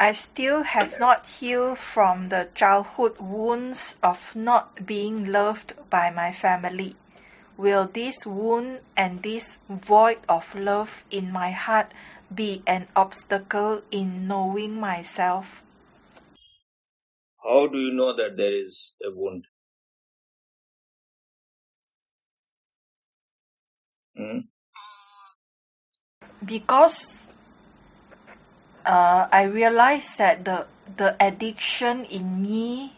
I still have not healed from the childhood wounds of not being loved by my family. Will this wound and this void of love in my heart be an obstacle in knowing myself? How do you know that there is a wound? Because I realize that the addiction in me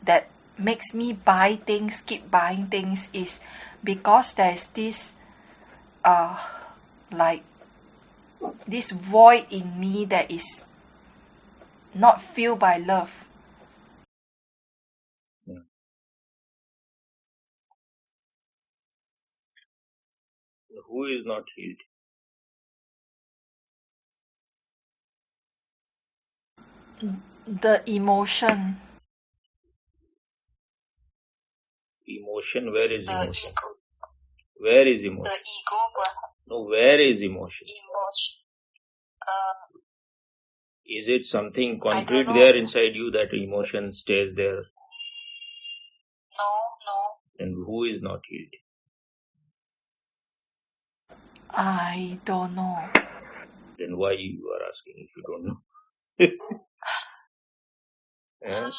that makes me buy things, keep buying things, is because there's this like this void in me that is not filled by love. Who is not healed? The emotion. Emotion? Where is emotion? Where is emotion? The ego. No, where is emotion? Emotion. Is it something concrete know. there inside you that emotion stays there? No. And who is not healed? I don't know. Then why you are asking if you don't know? Eh?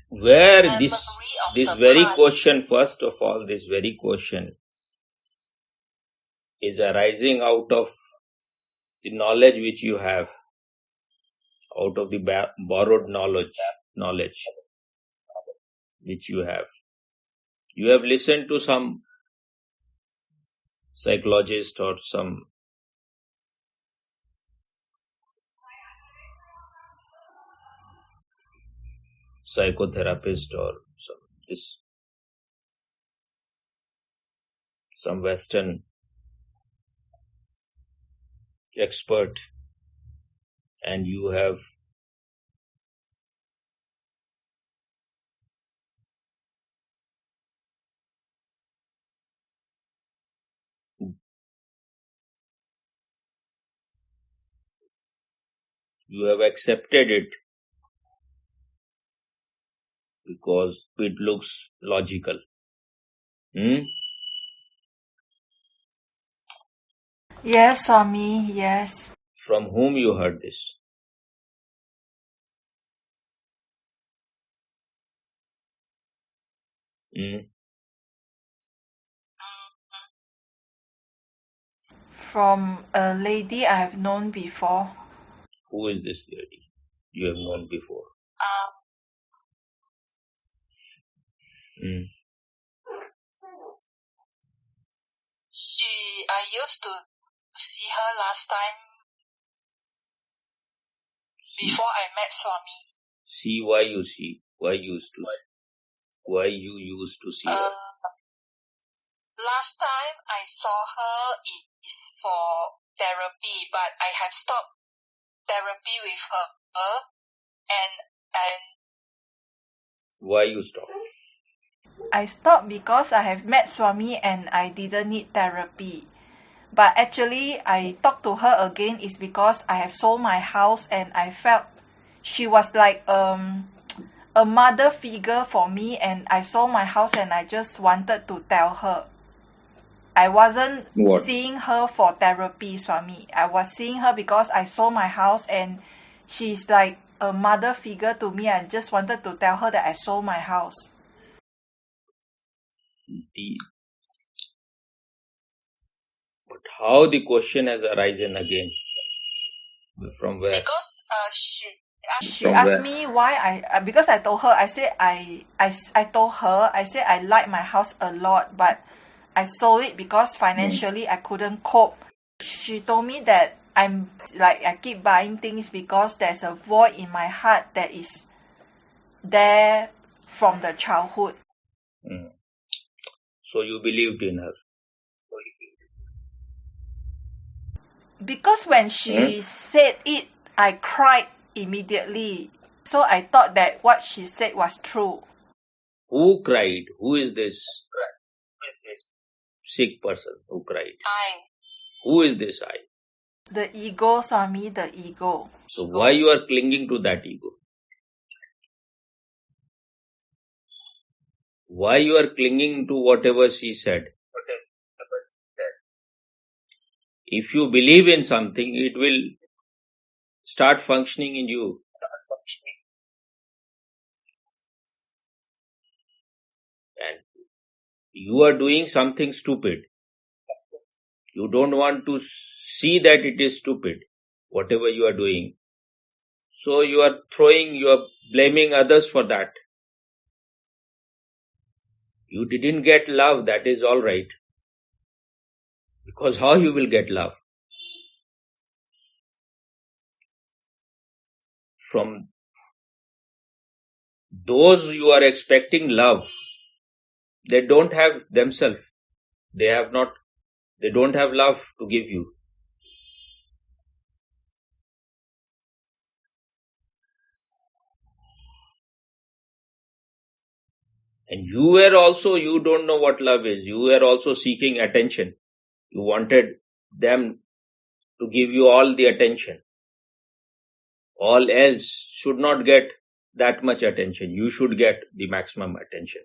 Where this very question, first of all, this very question is arising out of the knowledge which you have, out of the borrowed knowledge which you have. You have listened to some psychologist or some psychotherapist or some Western expert, and you have accepted it because it looks logical. Yes, Swami, yes. From whom you heard this? From a lady I have known before. Who is this lady you have known before? I used to see her last time before I met Swami. See, why you see? Why you used to see her? Last time I saw her is for therapy, but I have stopped therapy with her, and why you stopped? I stopped because I have met Swami and I didn't need therapy. But actually, I talked to her again is because I have sold my house and I felt she was like a mother figure for me, and I sold my house and I just wanted to tell her. I wasn't seeing her for therapy, Swami. I was seeing her because I sold my house and she's like a mother figure to me. I just wanted to tell her that I sold my house. But how the question has arisen again? From where? Because she asked me why because I told her, I said I told her, I said I like my house a lot, but I sold it because financially I couldn't cope. She told me that I'm like I keep buying things because there's a void in my heart that is there from the childhood. So you believed in her? Because when she said it, I cried immediately. So I thought that what she said was true. Who cried? Who is this? sick person who cried? I. Who is this I? The ego, Swami, the ego. So why you are clinging to that ego? Why you are clinging to whatever she said? If you believe in something, it will start functioning in you. And you are doing something stupid. You don't want to see that it is stupid, whatever you are doing. So you are blaming others for that. You didn't get love, that is all right. Because how you will get love? From those you are expecting love, they don't have themselves. They don't have love to give you. And you don't know what love is. You were also seeking attention. You wanted them to give you all the attention. All else should not get that much attention. You should get the maximum attention.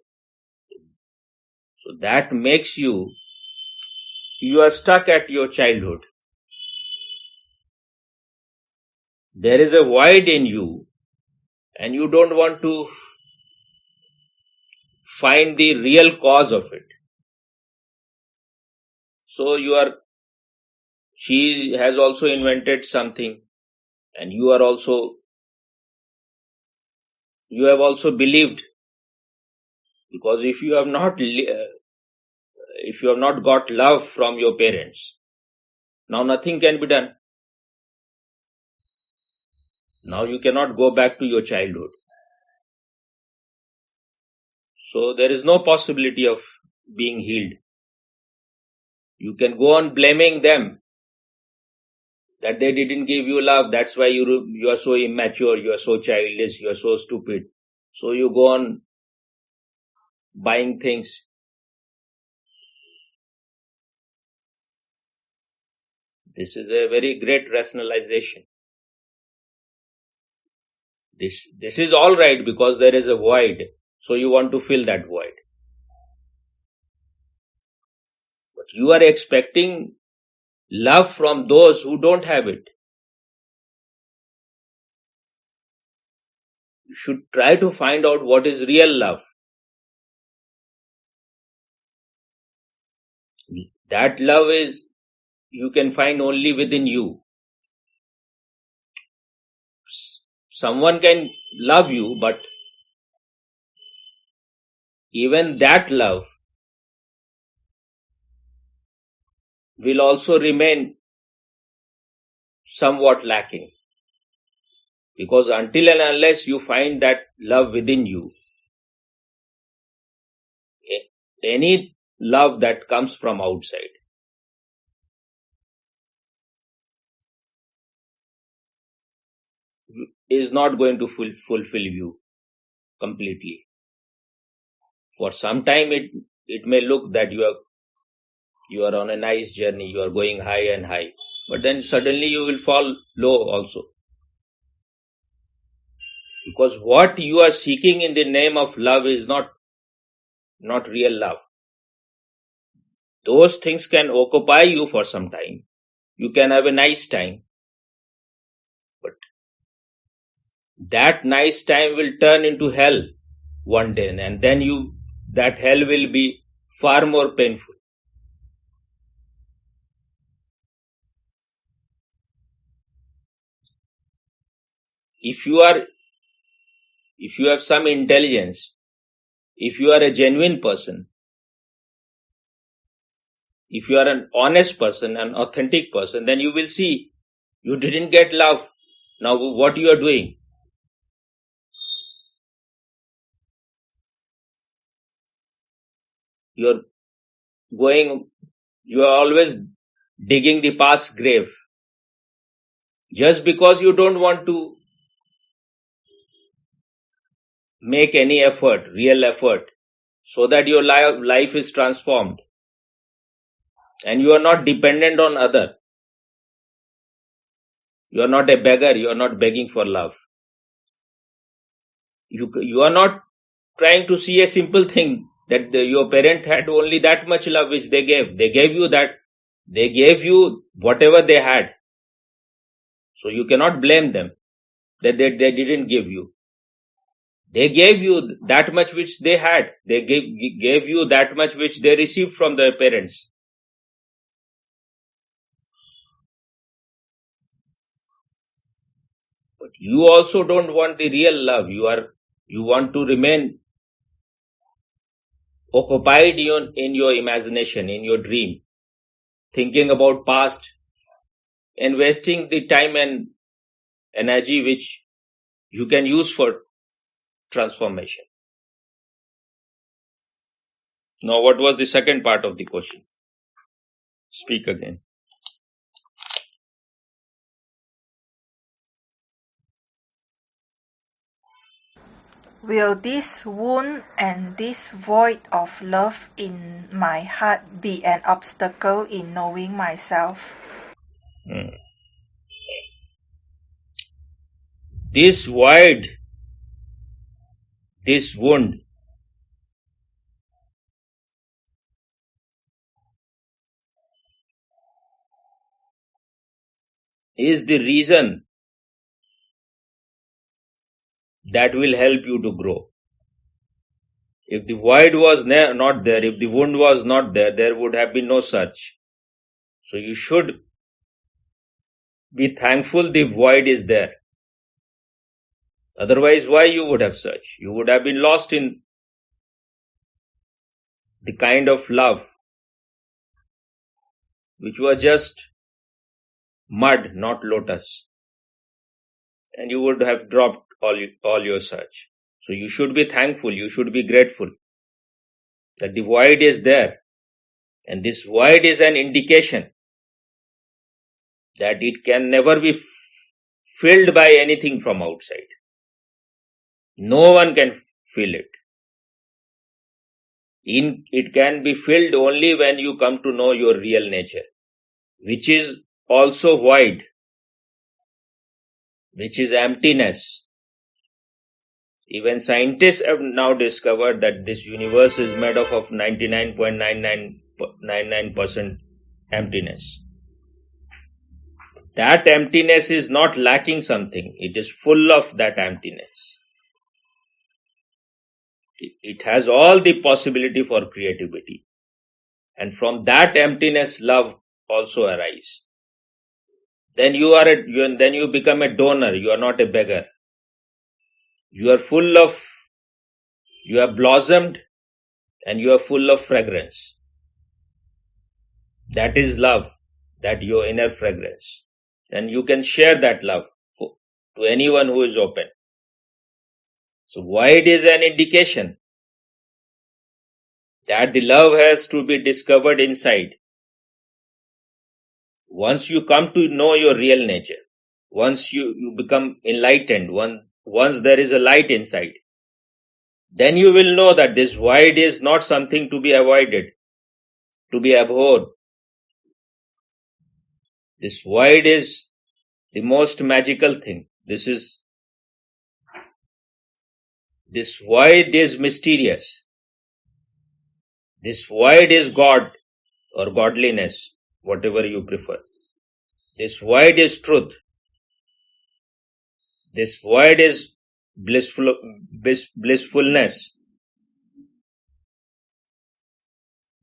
So that makes you are stuck at your childhood. There is a void in you and you don't want to find the real cause of it. So she has also invented something and you have also believed, because if you have not got love from your parents, now nothing can be done. Now you cannot go back to your childhood. So there is no possibility of being healed. You can go on blaming them that they didn't give you love. That's why you are so immature, you are so childish, you are so stupid. So you go on buying things. This is a very great rationalization. This is all right because there is a void. So you want to fill that void. But you are expecting love from those who don't have it. You should try to find out what is real love. That love you can find only within you. Someone can love you, but even that love will also remain somewhat lacking. Because until and unless you find that love within you, any love that comes from outside is not going to fulfill you completely. For some time it may look that you are on a nice journey, you are going high and high, but then suddenly you will fall low also. Because what you are seeking in the name of love is not real love. Those things can occupy you for some time. You can have a nice time. But that nice time will turn into hell one day, and then that hell will be far more painful. If you have some intelligence, if you are a genuine person, if you are an honest person, an authentic person, then you will see you didn't get love. Now what you are doing? You are always digging the past grave. Just because you don't want to make any effort, real effort, so that your life is transformed. And you are not dependent on other. You are not a beggar. You are not begging for love. You are not trying to see a simple thing that your parent had only that much love which they gave. They gave you that. They gave you whatever they had. So you cannot blame them that they didn't give you. They gave you that much which they had. They gave you that much which they received from their parents. But you also don't want the real love. You want to remain occupied in your imagination, in your dream, thinking about past, investing the time and energy which you can use for transformation. Now, what was the second part of the question? Speak again. Will this wound and this void of love in my heart be an obstacle in knowing myself? This void, this wound, is the reason that will help you to grow. If the void was not there, if the wound was not there, there would have been no search. So you should be thankful the void is there. Otherwise, why you would have searched? You would have been lost in the kind of love which was just mud, not lotus. And you would have dropped all your search. So you should be thankful, you should be grateful that the void is there. And this void is an indication that it can never be filled by anything from outside. No one can fill it. It can be filled only when you come to know your real nature, which is also void, which is emptiness. Even scientists have now discovered that this universe is made up of 99.99% emptiness. That emptiness is not lacking something. It is full of that emptiness. It has all the possibility for creativity. And from that emptiness, love also arises. Then you become a donor. You are not a beggar. You are blossomed and you are full of fragrance. That is love, that your inner fragrance. And you can share that love to anyone who is open. So void is an indication that the love has to be discovered inside. Once you come to know your real nature, once you become enlightened, once there is a light inside, then you will know that this void is not something to be avoided, to be abhorred. This void is the most magical thing. This void is mysterious. This void is God or godliness, whatever you prefer. This void is truth. This void is blissfulness.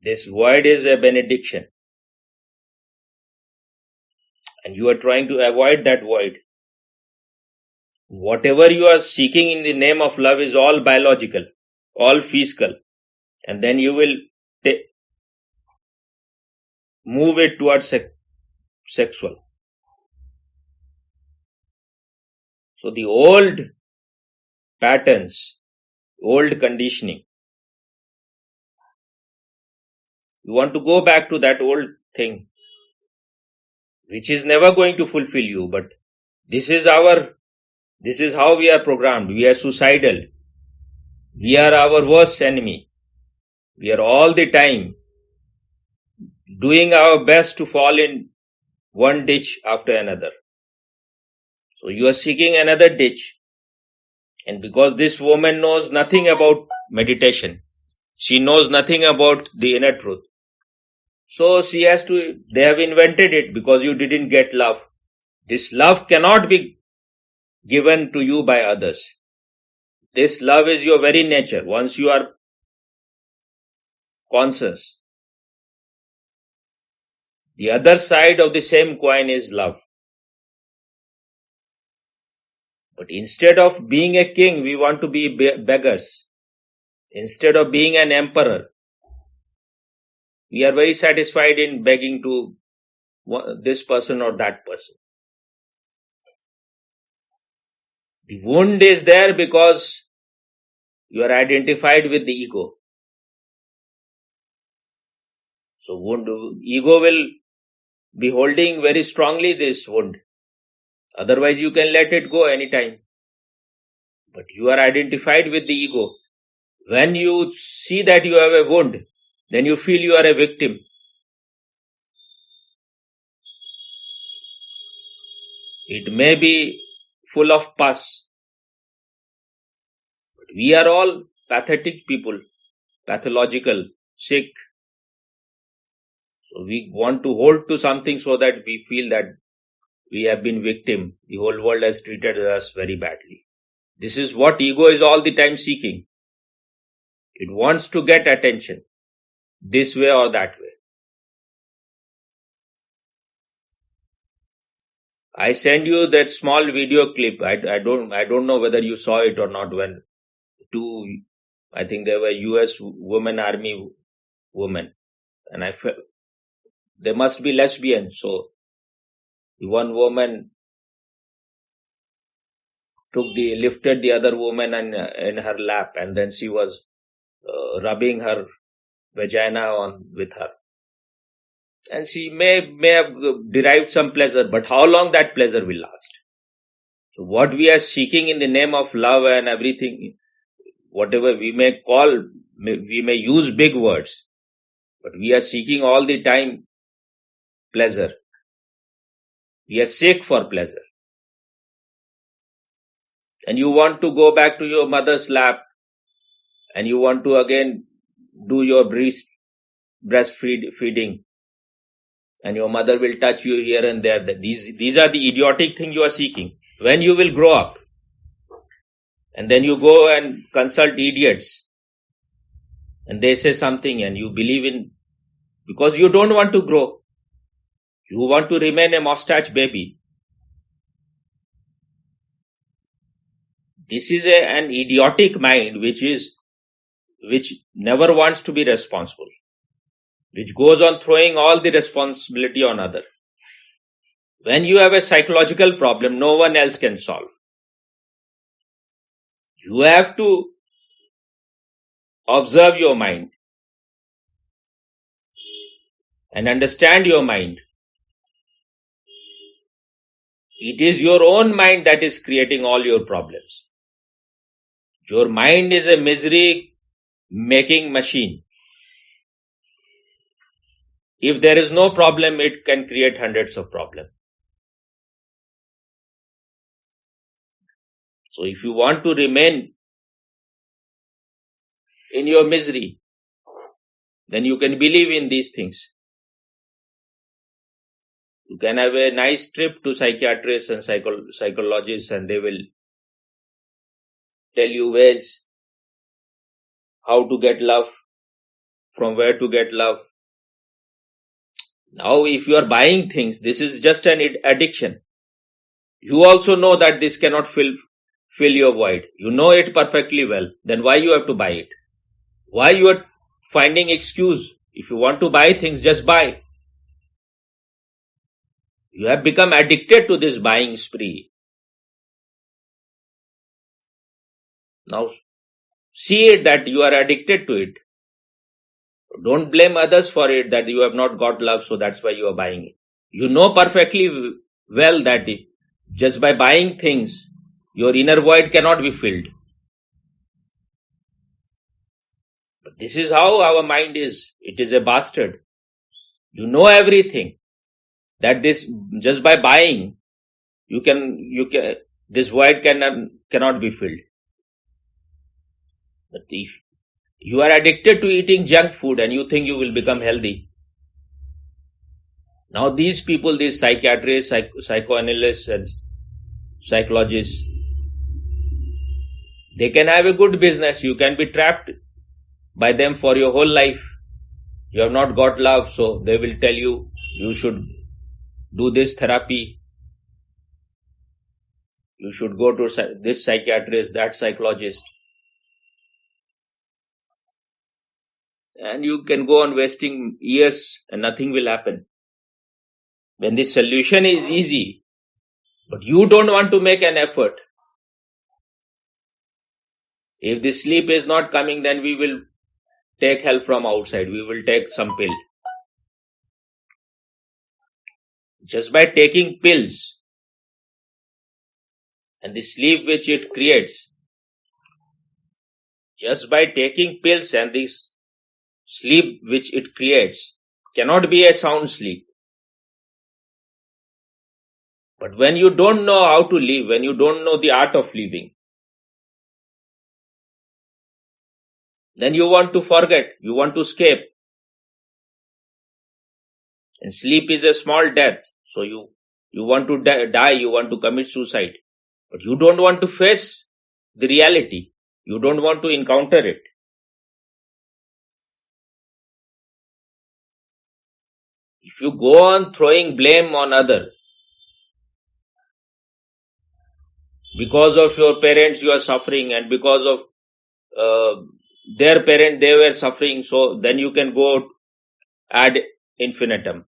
This void is a benediction. And you are trying to avoid that void. Whatever you are seeking in the name of love is all biological, all physical. And then you will move it towards sexual. So the old patterns, old conditioning, you want to go back to that old thing, which is never going to fulfill you. But this is how we are programmed. We are suicidal. We are our worst enemy. We are all the time doing our best to fall in one ditch after another. So you are seeking another ditch. And because this woman knows nothing about meditation, she knows nothing about the inner truth. So they have invented it because you didn't get love. This love cannot be given to you by others. This love is your very nature. Once you are conscious, the other side of the same coin is love. But instead of being a king, we want to be beggars. Instead of being an emperor, we are very satisfied in begging to this person or that person. The wound is there because you are identified with the ego. So ego will be holding very strongly this wound. Otherwise you can let it go anytime. But you are identified with the ego. When you see that you have a wound, then you feel you are a victim. It may be full of pus. But we are all pathetic people, pathological, sick. So we want to hold to something so that we feel that we have been victim. The whole world has treated us very badly. This is what ego is all the time seeking. It wants to get attention, this way or that way. I send you that small video clip. I don't know whether you saw it or not. When I think there were US women army women, and I felt they must be lesbian. So the one woman lifted the other woman in her lap, and then she was rubbing her vagina with her. And she may have derived some pleasure, but how long that pleasure will last? So what we are seeking in the name of love and everything, whatever we may call, we may use big words, but we are seeking all the time pleasure. We are sick for pleasure. And you want to go back to your mother's lap, and you want to again do your breastfeeding, and your mother will touch you here and there. These are the idiotic things you are seeking. When you will grow up, and then you go and consult idiots, and they say something and you believe in, because you don't want to grow. You want to remain a mustache baby. This is an idiotic mind which never wants to be responsible, which goes on throwing all the responsibility on other. When you have a psychological problem, no one else can solve. You have to observe your mind and understand your mind. It is your own mind that is creating all your problems. Your mind is a misery-making machine. If there is no problem, it can create hundreds of problems. So if you want to remain in your misery, then you can believe in these things. You can have a nice trip to psychiatrists and psychologists, and they will tell you ways how to get love, from where to get love. Now, if you are buying things, this is just an addiction. You also know that this cannot fill your void. You know it perfectly well. Then why you have to buy it? Why you are finding excuse? If you want to buy things, just buy. You have become addicted to this buying spree. Now, see it that you are addicted to it. Don't blame others for it, that you have not got love, so that's why you are buying it. You know perfectly well that just by buying things, your inner void cannot be filled. But this is how our mind is. It is a bastard. You know everything. That this, just by buying, you can this void cannot be filled. But if you are addicted to eating junk food and you think you will become healthy, now these people, these psychiatrists, psychoanalysts and psychologists, they can have a good business. You can be trapped by them for your whole life. You have not got love, so they will tell you you should do this therapy, you should go to this psychiatrist, that psychologist, and you can go on wasting years and nothing will happen. When the solution is easy, but you don't want to make an effort. If the sleep is not coming, then we will take help from outside. We will take some pill. Just by taking pills and the sleep which it creates, just by taking pills and this sleep which it creates, cannot be a sound sleep. But when you don't know how to live, when you don't know the art of living, then you want to forget, you want to escape. And sleep is a small death. So you want to die, you want to commit suicide. But you don't want to face the reality. You don't want to encounter it. If you go on throwing blame on others, because of your parents you are suffering, and because of their parent they were suffering, so then you can go ad infinitum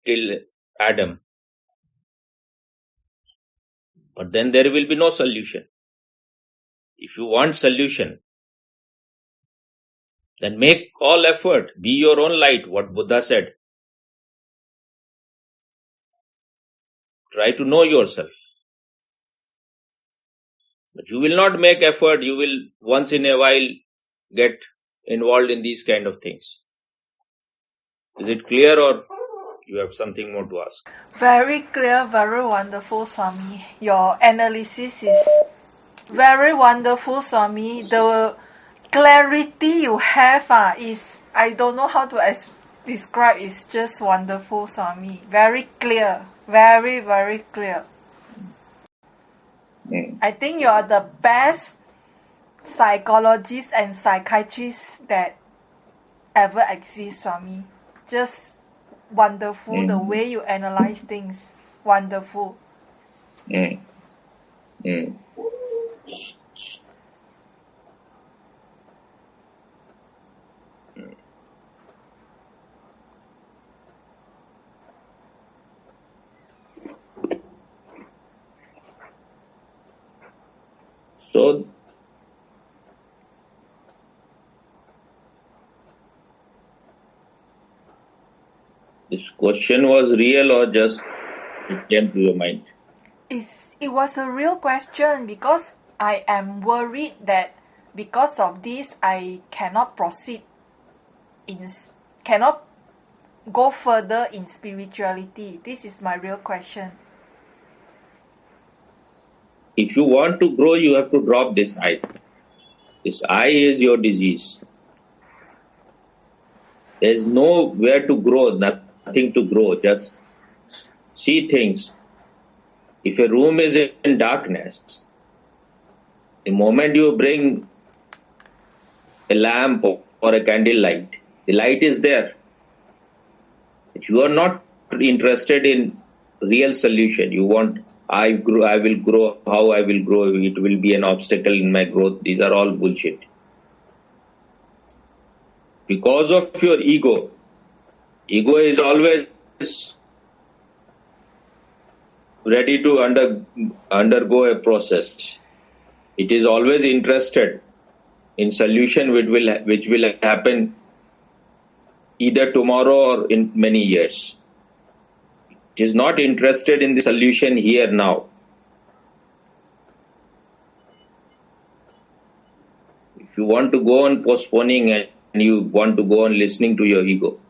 till Adam. But then there will be no solution. If you want solution, then make all effort. Be your own light, what Buddha said. Try to know yourself. But you will not make effort. You will once in a while get involved in these kind of things. Is it clear, or you have something more to ask? Very clear, very wonderful, Swami. Your analysis is very wonderful, Swami. The clarity you have is, I don't know how to describe, it's just wonderful, Swami. Very clear. Very, very clear. I think you are the best psychologist and psychiatrist that ever exists, Swami. Just wonderful, the way you analyze things. Wonderful. So, this question was real or just it came to your mind? It was a real question because I am worried that because of this I cannot proceed cannot go further in spirituality. This is my real question. If you want to grow, you have to drop this I. This I is your disease. There is nowhere to grow, nothing to grow. Just see things. If a room is in darkness, the moment you bring a lamp or a candle light, the light is there. But you are not interested in real solution. You want, I will grow, how I will grow, it will be an obstacle in my growth. These are all bullshit. Because of your ego is always ready to undergo a process. It is always interested in solution which will happen either tomorrow or in many years. It is not interested in the solution here now. If you want to go on postponing and you want to go on listening to your ego,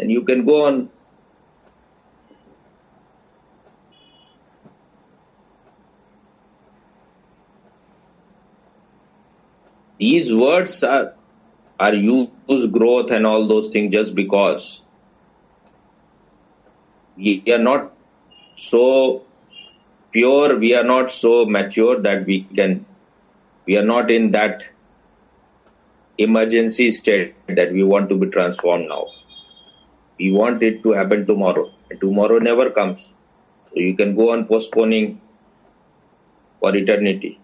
and you can go on. These words are used, growth and all those things, just because we are not so pure, we are not so mature that we are not in that emergency state that we want to be transformed now. We want it to happen tomorrow, and tomorrow never comes. So you can go on postponing for eternity.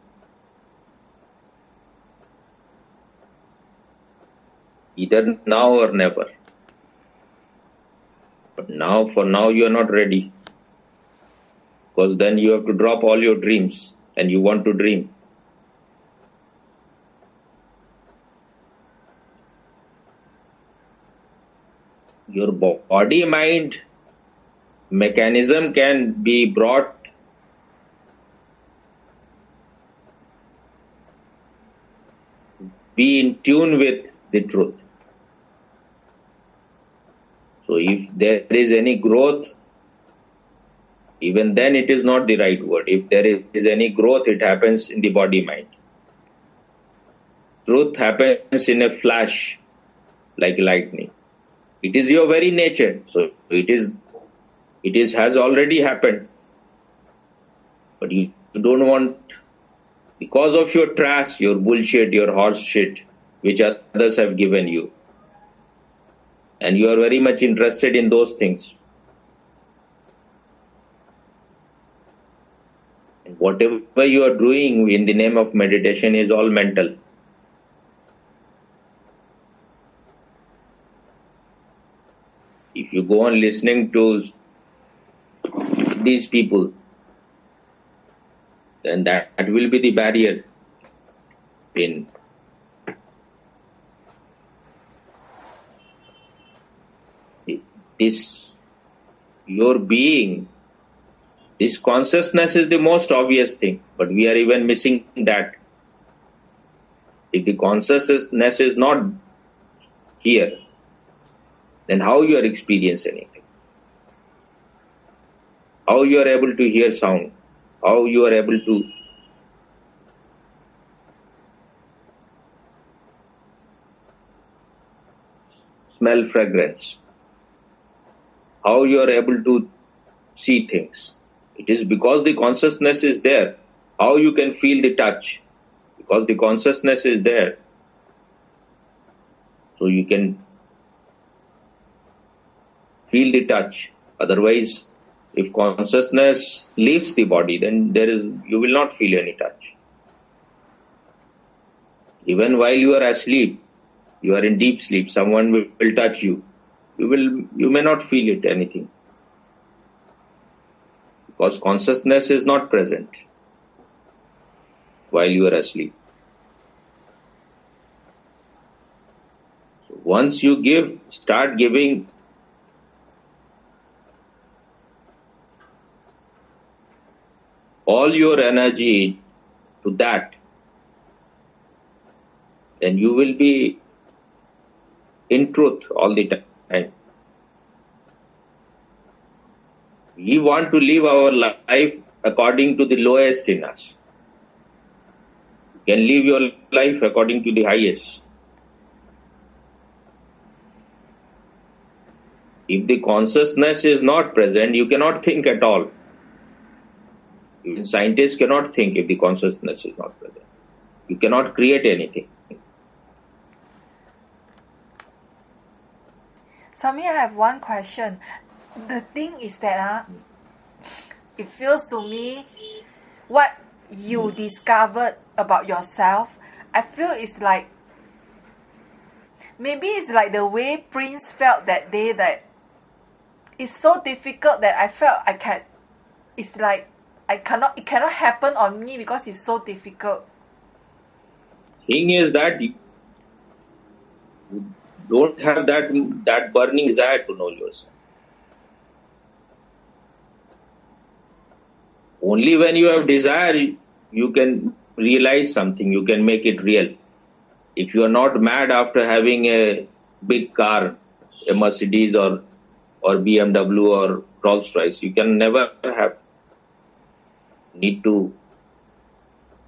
Either now or never. But now, for now, you are not ready. Because then you have to drop all your dreams and you want to dream. Your body-mind mechanism can be brought be in tune with the truth. So if there is any growth, even then it is not the right word. If there is any growth, it happens in the body-mind. Truth happens in a flash, like lightning. It is your very nature. So it has already happened. But you don't want, because of your trash, your bullshit, your horse shit, which others have given you, and you are very much interested in those things. And whatever you are doing in the name of meditation is all mental. If you go on listening to these people, then that will be the barrier in this, your being. This consciousness is the most obvious thing, but we are even missing that. If the consciousness is not here, then how you are experiencing anything? How you are able to hear sound? How you are able to smell fragrance? How you are able to see things? It is because the consciousness is there. How you can feel the touch? Because the consciousness is there. So you can feel the touch. Otherwise, if consciousness leaves the body, then you will not feel any touch. Even while you are asleep, you are in deep sleep, someone will touch you. You may not feel it, anything. Because consciousness is not present while you are asleep. So once you start giving all your energy to that, then you will be in truth all the time. We want to live our life according to the lowest in us. You can live your life according to the highest. If the consciousness is not present, you cannot think at all. Even scientists cannot think if the consciousness is not present. You cannot create anything. Swami, I have one question. The thing is that it feels to me what you discovered about yourself, I feel it's like, maybe it's like the way Prince felt that day, that it's so difficult that I felt it cannot happen on me because it's so difficult. Thing is that you don't have that burning desire to know yourself. Only when you have desire, you can realize something, you can make it real. If you are not mad after having a big car, a Mercedes or BMW or Rolls Royce. You can never have. Need to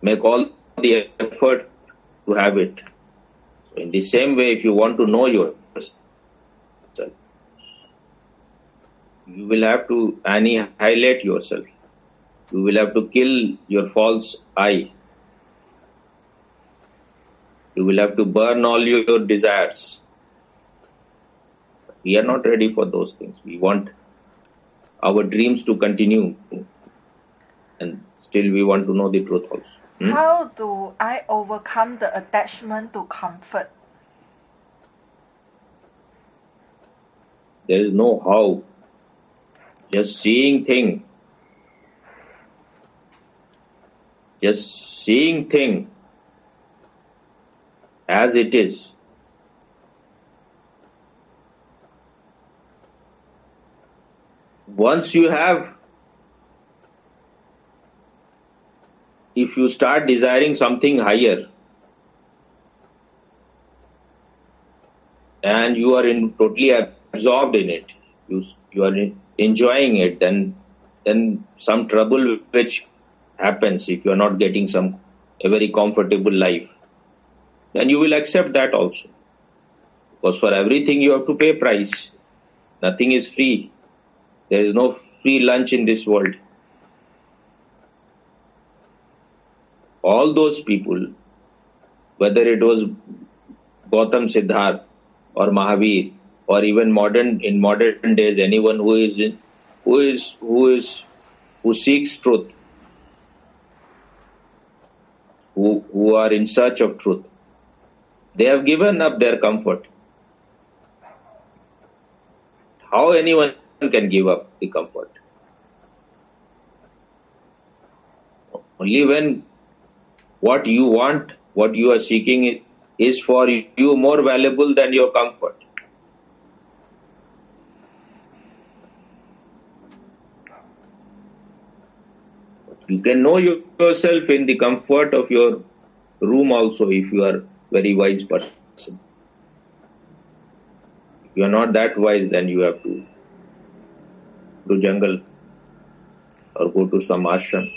make all the effort to have it. So in the same way, if you want to know yourself, you will have to annihilate yourself. You will have to kill your false I. You will have to burn all your desires. We are not ready for those things. We want our dreams to continue, and still we want to know the truth also. How do I overcome the attachment to comfort? There is no how. Just seeing thing as it is. Once you have, if you start desiring something higher and you are totally absorbed in it, you are enjoying it, then some trouble which happens if you are not getting a very comfortable life, then you will accept that also, because for everything you have to pay price. Nothing is free. There is no free lunch in this world. All those people, whether it was Gautam Siddharth or Mahavir, or even in modern days, anyone who seeks truth, who are in search of truth, they have given up their comfort. How anyone can give up the comfort? Only when what you want, what you are seeking is for you more valuable than your comfort. You can know yourself in the comfort of your room also, if you are very wise person. If you are not that wise, then you have to jungle or go to some ashram.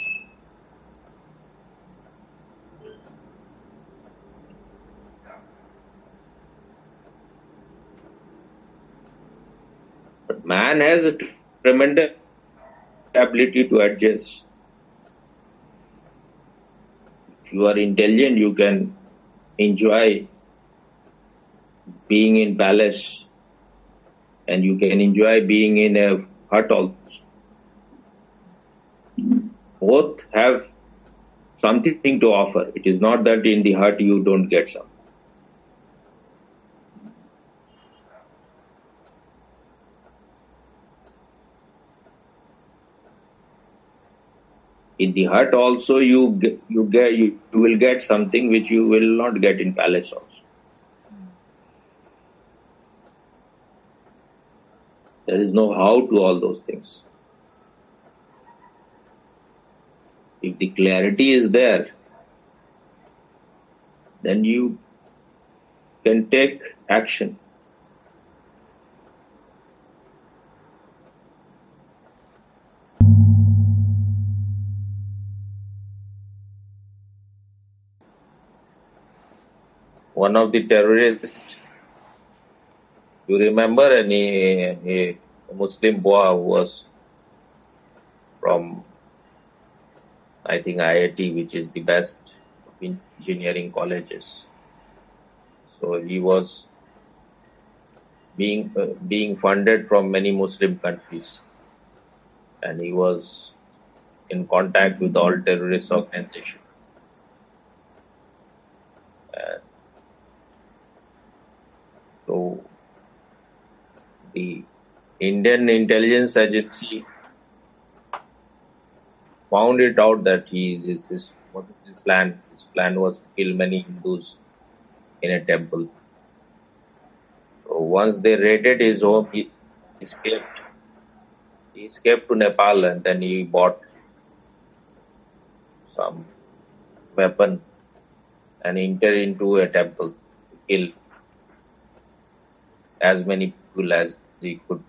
But man has a tremendous ability to adjust. If you are intelligent, you can enjoy being in palace, and you can enjoy being in a hut also. Both have something to offer. It is not that in the hut you don't get some. In the hut also you will get something which you will not get in palace also. There is no how to all those things. If the clarity is there, then you can take action. One of the terrorists, you remember, a Muslim boy who was from, I think, IIT, which is the best engineering colleges. So he was being funded from many Muslim countries, and he was in contact with all terrorist organizations. And so the Indian intelligence agency found it out that what is his plan? His plan was to kill many Hindus in a temple. So once they raided his home, he escaped. He escaped to Nepal, and then he bought some weapon and entered into a temple to kill as many peaceful as he could.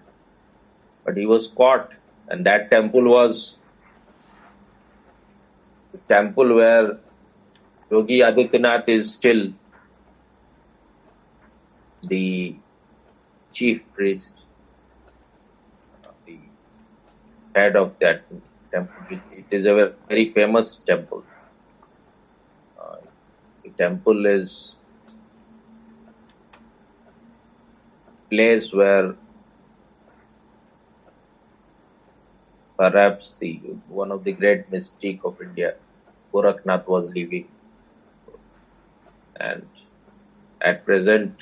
But he was caught, and that temple was the temple where Yogi Adityanath is still the chief priest, the head of that temple. It is a very famous temple. The temple is a place where perhaps one of the great mystique of India, Gorakhnath, was living. And at present,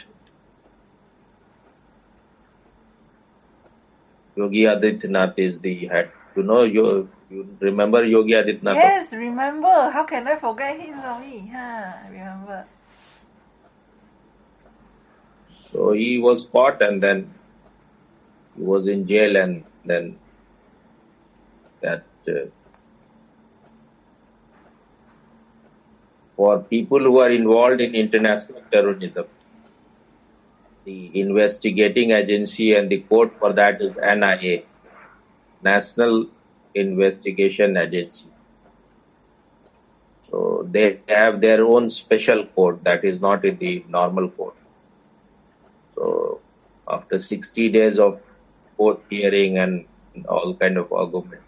Yogi Adityanath is the head. You remember Yogi Adityanath? Yes, remember. How can I forget him, Swami? Remember. So he was caught, and then he was in jail, and then that for people who are involved in international terrorism, the investigating agency and the court for that is NIA, National Investigation Agency. So they have their own special court that is not in the normal court. So after 60 days of court hearing and all kind of argument,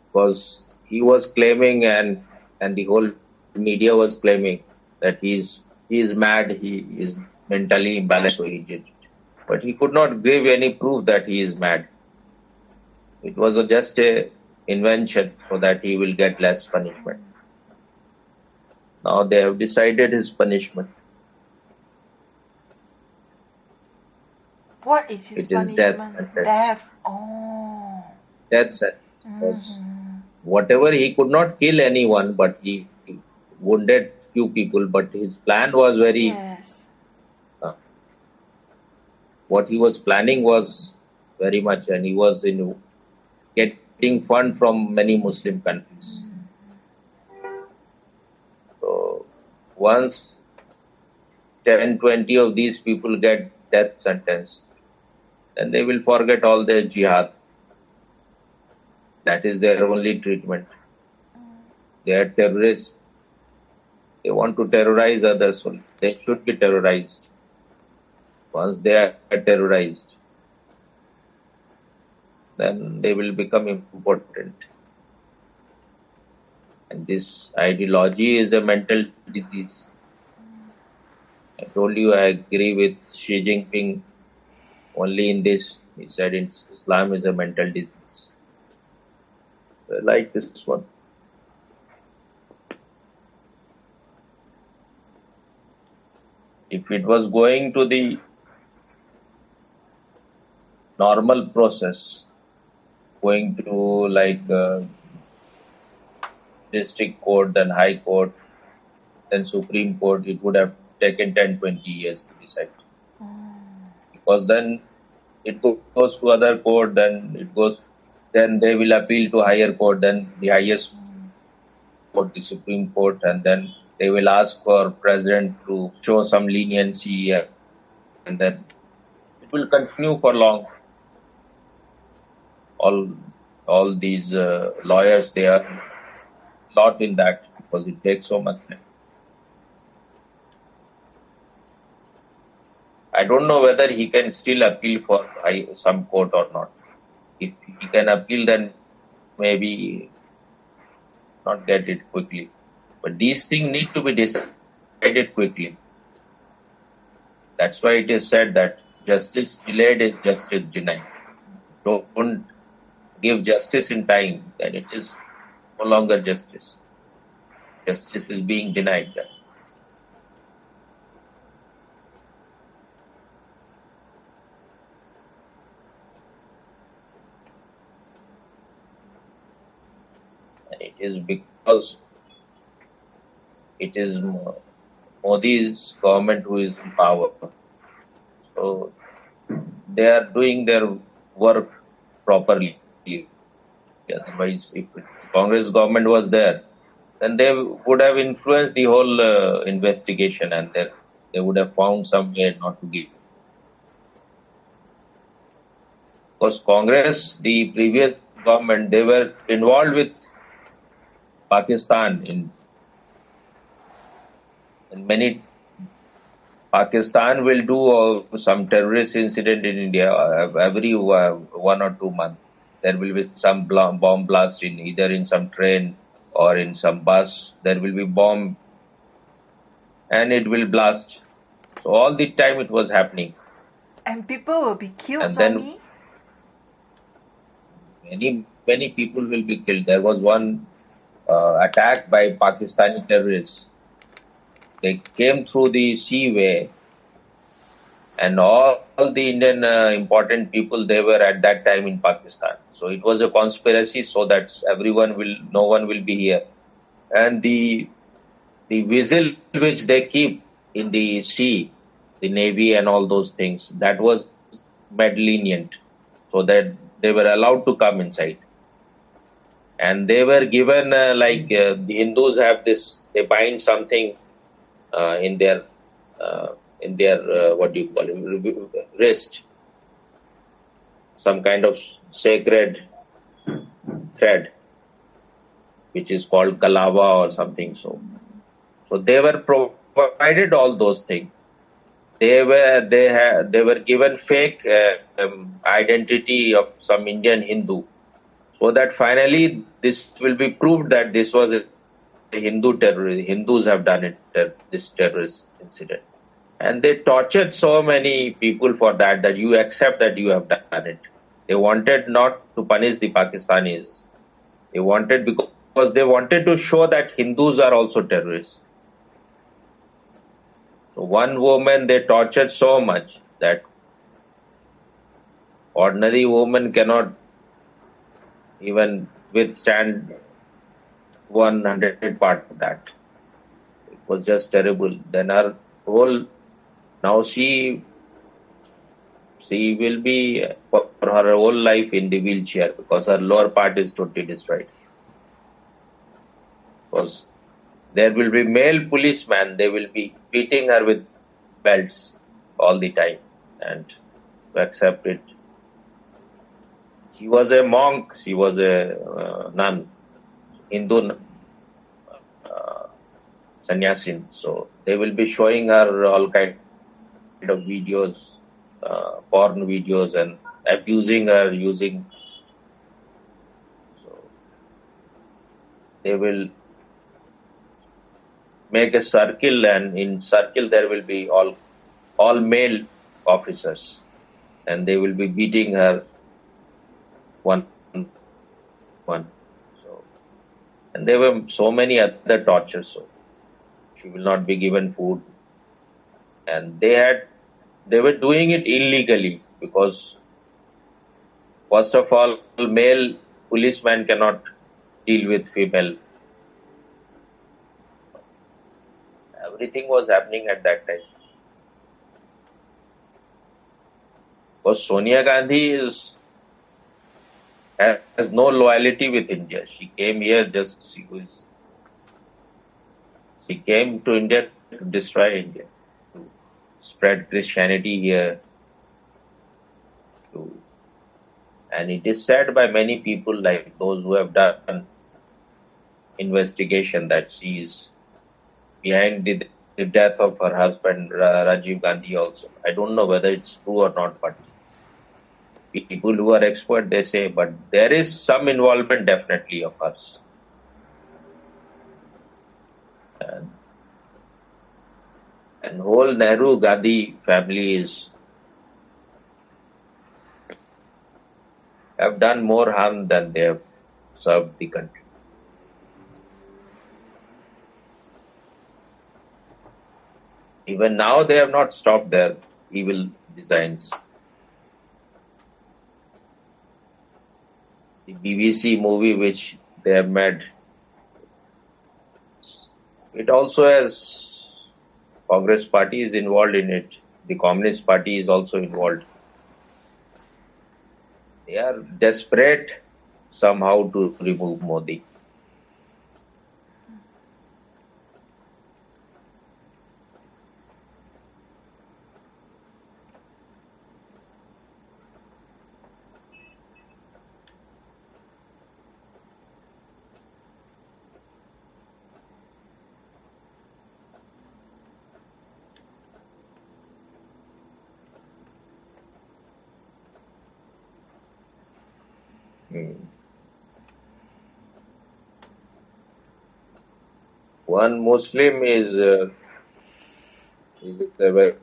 because he was claiming and the whole media was claiming that he is mad, he is mentally imbalanced, so he did it. But he could not give any proof that he is mad. It was just a invention so that he will get less punishment. Now they have decided his punishment. What is his It is punishment? death. Oh. Death sentence. Whatever, he could not kill anyone, but he wounded few people. But his plan was very. Yes. What he was planning was very much, and he was getting fund from many Muslim countries. So once 10-20 of these people get death sentence, then they will forget all their jihad. That is their only treatment. They are terrorists. They want to terrorize others. So they should be terrorized. Once they are terrorized, then they will become important. And this ideology is a mental disease. I told you I agree with Xi Jinping only in this. He said Islam is a mental disease. I like this one. If it was going to the normal process, going to like district court, then high court, then Supreme Court, it would have taken 10-20 years to decide. Because then it goes to other court, then they will appeal to higher court, then the highest court, the Supreme Court, and then they will ask for president to show some leniency, and then it will continue for long. All these lawyers, they are a lot in that because it takes so much time. I don't know whether he can still appeal for some court or not. If he can appeal, then maybe not get it quickly. But these things need to be decided quickly. That's why it is said that justice delayed is justice denied. Don't give justice in time, then it is no longer justice. Justice is being denied then. And it is because it is Modi's government who is in power. So they are doing their work properly. Otherwise, if the Congress government was there, then they would have influenced the whole investigation, and they would have found some way not to give. because Congress, the previous government, they were involved with Pakistan in many. Pakistan will do some terrorist incident in India every 1 or 2 months. There will be some bomb blast in either in some train or in some bus. There will be bomb and it will blast. So all the time it was happening, And people will be killed, and then Swami? many people will be killed. There was one attack by Pakistani terrorists. They came through the seaway, and all the Indian important people, they were at that time in Pakistan. So it was a conspiracy so that no one will be here. And the vessel which they keep in the sea, the navy and all those things, that was made lenient so that they were allowed to come inside. And they were given the Hindus have this, they bind something in their what do you call it, wrist, some kind of sacred thread, which is called kalava or something. So they were provided all those things. They were given fake identity of some Indian Hindu, so that finally this will be proved that this was a Hindu terrorist. Hindus have done it, this terrorist incident, and they tortured so many people for that you accept that you have done it. They wanted not to punish the Pakistanis. They wanted because they wanted to show that Hindus are also terrorists. So one woman they tortured so much that ordinary woman cannot even withstand 100 part of that. It was just terrible. Then her whole, now she will be for her whole life in the wheelchair because her lower part is totally destroyed. Because there will be male policemen, they will be beating her with belts all the time and to accept it. She was a monk, she was a nun, Hindu sannyasin. So they will be showing her all kind of videos, porn videos, and abusing her using. So they will make a circle, and in circle there will be all male officers, and they will be beating her one. So, and there were so many other tortures. So she will not be given food, and they were doing it illegally because first of all, male policeman cannot deal with female. Everything was happening at that time. Because Sonia Gandhi has no loyalty with India. She came here she came to India to destroy India, to spread Christianity here. And it is said by many people, like those who have done investigation, that she is behind the death of her husband Rajiv Gandhi also. I don't know whether it's true or not, but people who are expert, they say, but there is some involvement definitely of hers. And whole Nehru Gandhi family have done more harm than they have served the country. Even now they have not stopped their evil designs. The BBC movie which they have made, it also has Congress party is involved in it. The Communist Party is also involved. They are desperate somehow to remove Modi. Hmm. One Muslim is a very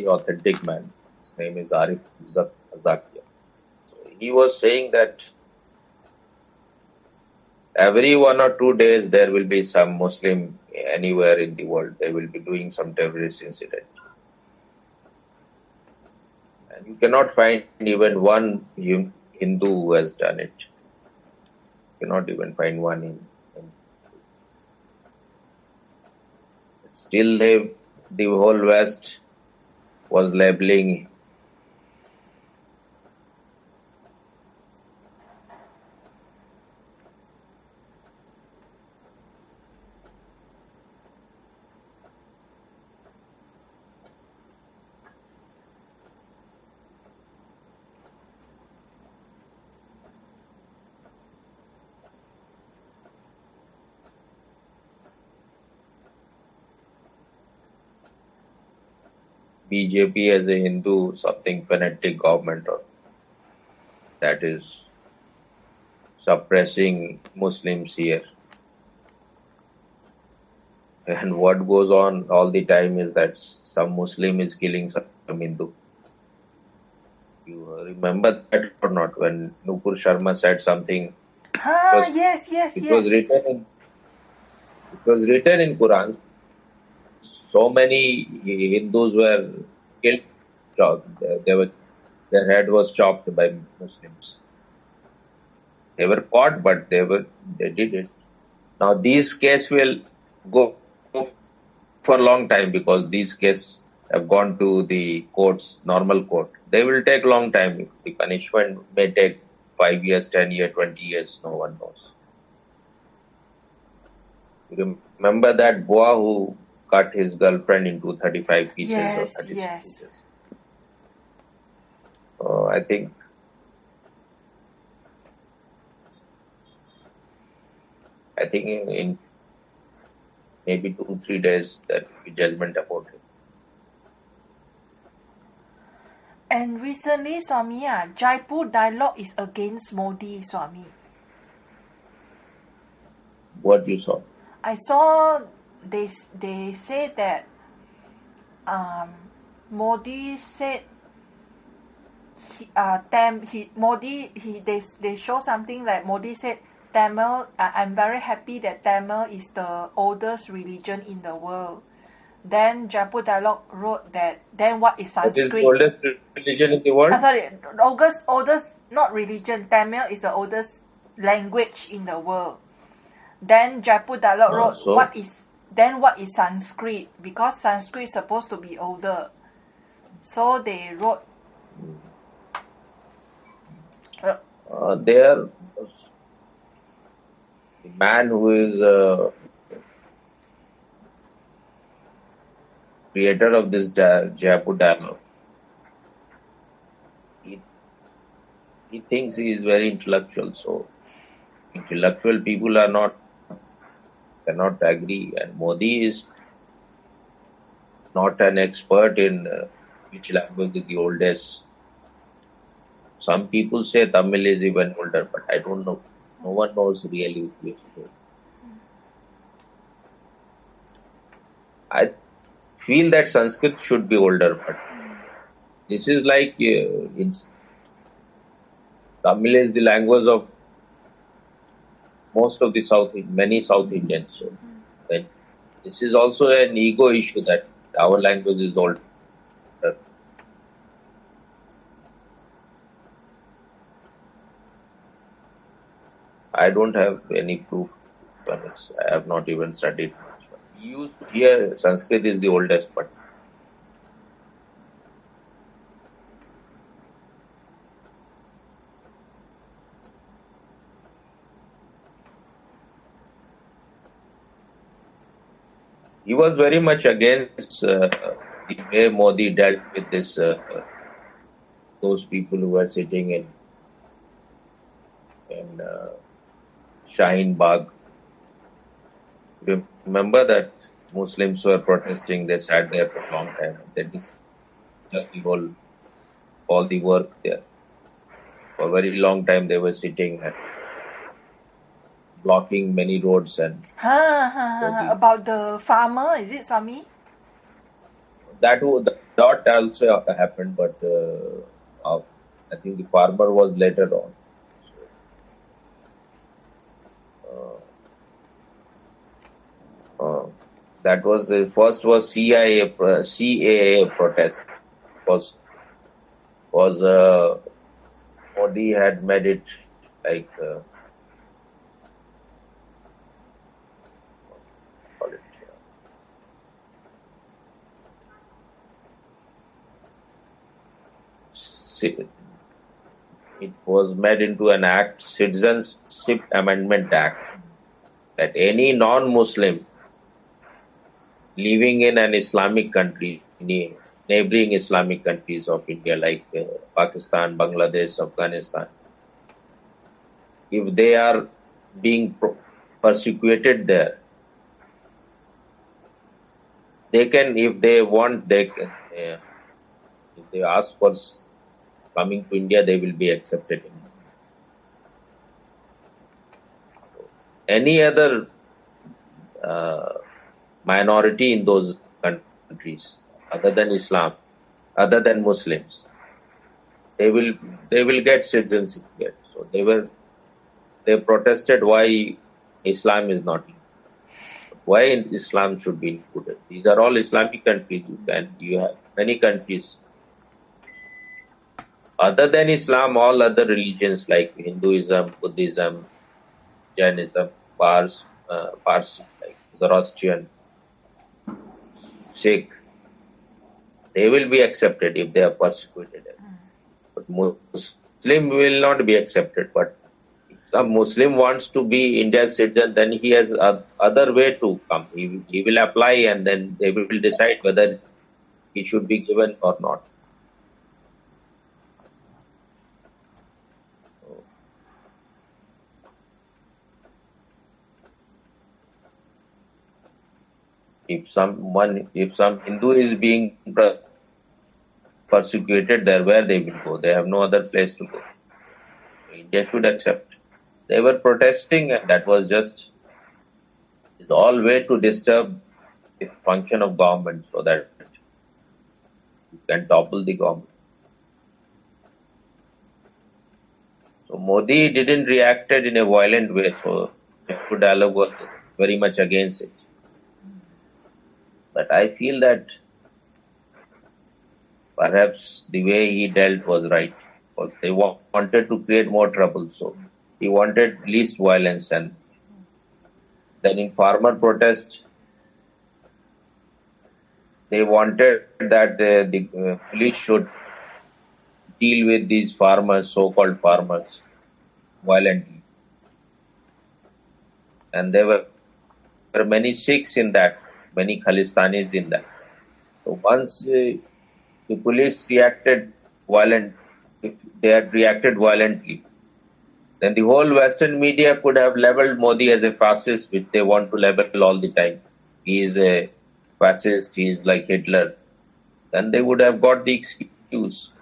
authentic man. His name is Arif Zakia. So he was saying that every 1 or 2 days there will be some Muslim anywhere in the world. They will be doing some terrorist incident. And you cannot find even one Hindu who has done it. You cannot even find one in still the whole West was labeling BJP as a Hindu something fanatic government or that is suppressing Muslims here. And what goes on all the time is that some Muslim is killing some Hindu. You remember that or not? When Nupur Sharma said something, Yes. it was written in Quran. So many Hindus were killed. Their head was chopped by Muslims. They were caught, but they did it. Now these cases will go for a long time because these cases have gone to the courts, normal court. They will take long time. The punishment may take 5 years, 10 years, 20 years. No one knows. You remember that boy who cut his girlfriend into 35 pieces or 36 pieces? I think in maybe 2-3 days there will be judgment about him. And recently, Swami, Jaipur dialogue is against Modi, Swami. What you saw? I saw they say that Modi said they show something like Modi said Tamil. I'm very happy that Tamil is the oldest religion in the world. Then Jaipur dialogue wrote that then what is Sanskrit? What is the oldest religion in the world? Sorry, oldest not religion. Tamil is the oldest language in the world. Then Jaipur dialogue wrote what is Sanskrit, because Sanskrit is supposed to be older. So they wrote there the man who is creator of this Jaipur dialogue, he thinks he is very intellectual. So intellectual people cannot agree, and Modi is not an expert in which language is the oldest. Some people say Tamil is even older, but I don't know. No one knows really which is. I feel that Sanskrit should be older, but this is like Tamil is the language of most of the many South Indians. So this is also an ego issue that our language is older. I don't have any proof. I have not even studied much. You used to hear Sanskrit is the oldest, but he was very much against the way Modi dealt with those people who were sitting in Shaheen Bagh. Remember that Muslims were protesting. They sat there for a long time. They did all the work there. For a very long time, they were sitting and blocking many roads, and Modi. About the farmer, is it, Swami? That also happened, but I think the farmer was later on. Uh, that was the first was CAA protest. Was Modi had made it like call it, ci- it was made into an act, Citizenship Amendment Act, that any non-Muslim living in an Islamic country, neighboring Islamic countries of India like Pakistan, Bangladesh, Afghanistan, if they are being persecuted there, they can, if they want, they can. If they ask for coming to India, they will be accepted. Any other minority in those countries, other than Islam, other than Muslims, they will get citizenship here. So they protested why Islam is not included. Why Islam should be included? These are all Islamic countries, and you have many countries other than Islam. All other religions like Hinduism, Buddhism, Jainism, Parsi, like Zoroastrian, Sikh, they will be accepted if they are persecuted. But Muslim will not be accepted. But if a Muslim wants to be India's citizen, then he has other way to come. He will apply, and then they will decide whether he should be given or not. If some Hindu is being persecuted there, where they will go? They have no other place to go. India should accept. They were protesting, and that was just all way to disturb the function of government so that you can topple the government. So Modi didn't reacted in a violent way, so the dialogue was very much against it. But I feel that perhaps the way he dealt was right. Because they wanted to create more trouble, so he wanted least violence. And then in farmer protest, they wanted that the police should deal with these farmers, so-called farmers, violently. And there were many Sikhs in that, many Khalistanis in that. So once the police reacted if they had reacted violently, then the whole Western media could have leveled Modi as a fascist, which they want to level all the time. He is a fascist, he is like Hitler. Then they would have got the excuse.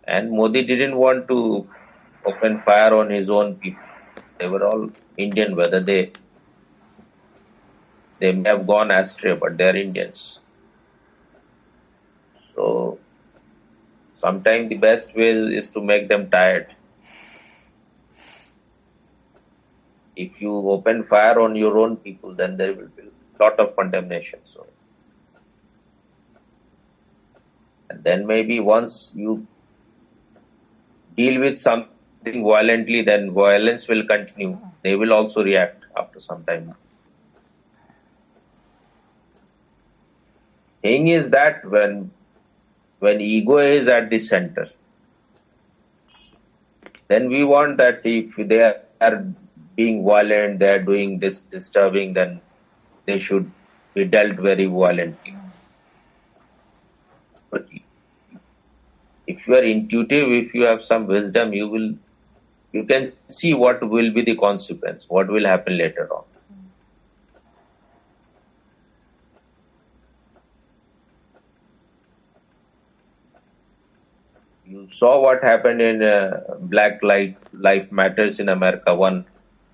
And Modi didn't want to open fire on his own people. They were all Indian, whether they may have gone astray, but they're Indians. So sometimes the best way is to make them tired. If you open fire on your own people, then there will be a lot of condemnation. So, and then maybe once you deal with something violently, then violence will continue. They will also react after some time. Thing is that when ego is at the center, then we want that if they are being violent, they are doing this disturbing, then they should be dealt very violently. But if you are intuitive, if you have some wisdom, you can see what will be the consequence, what will happen later on. You saw what happened in Black Life Matters in America. One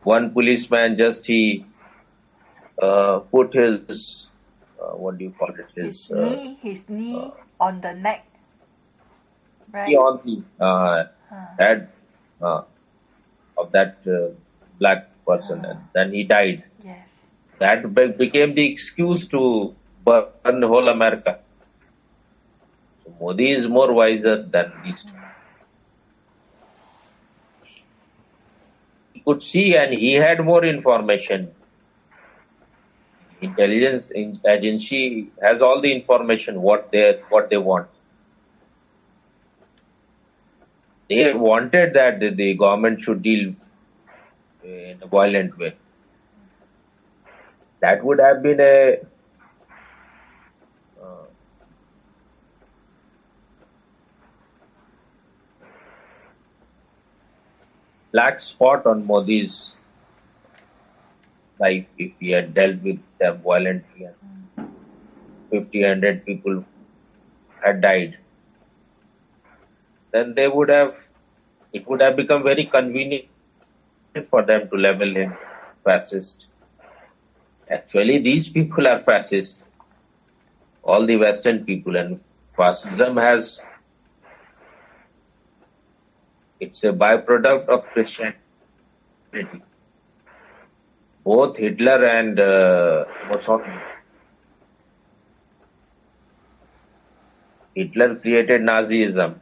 policeman just he put his what do you call it? His knee on the neck, Knee right? on the head of that black person, and then he died. Yes. That became the excuse to burn whole America. So Modi is more wiser than these two. He could see and he had more information. Intelligence agency has all the information what they want. They wanted that the government should deal in a violent way. That would have been a black spot on Modi's life if he had dealt with them violently and 50, 100 people had died. Then it would have become very convenient for them to level him fascist. Actually, these people are fascist. All the Western people, and fascism it's a byproduct of Christianity. Both Hitler and Mussolini. Hitler created Nazism.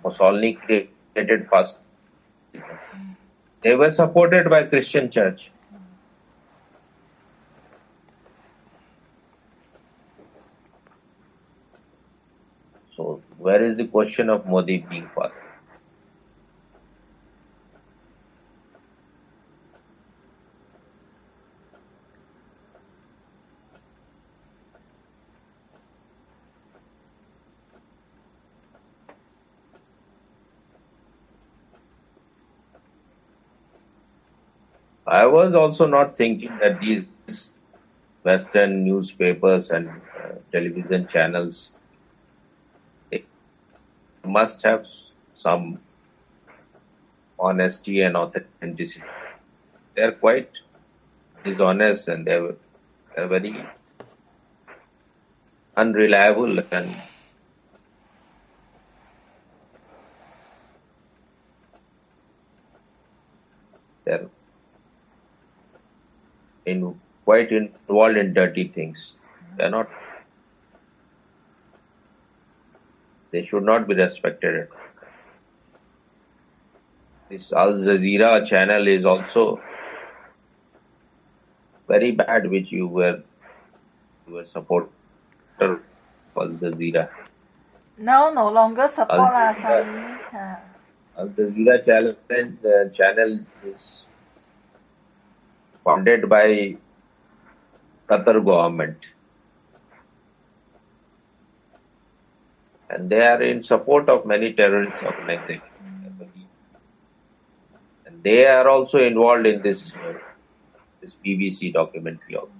Mussolini created fascism. They were supported by Christian Church. So where is the question of Modi being fascist? I was also not thinking that these Western newspapers and television channels they must have some honesty and authenticity. They're quite dishonest and they're very unreliable and they're quite involved in dirty things. They should not be respected. This Al Jazeera channel is also very bad, which you were supporter of Al Jazeera. Now no longer support lah, sorry. Al Jazeera channel is funded by Qatar government. And they are in support of many terrorist organizations. And they are also involved in this BBC documentary also.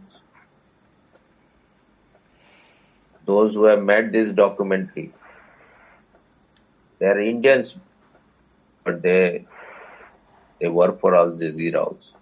Those who have made this documentary, they are Indians, but they work for Al Jazeera also.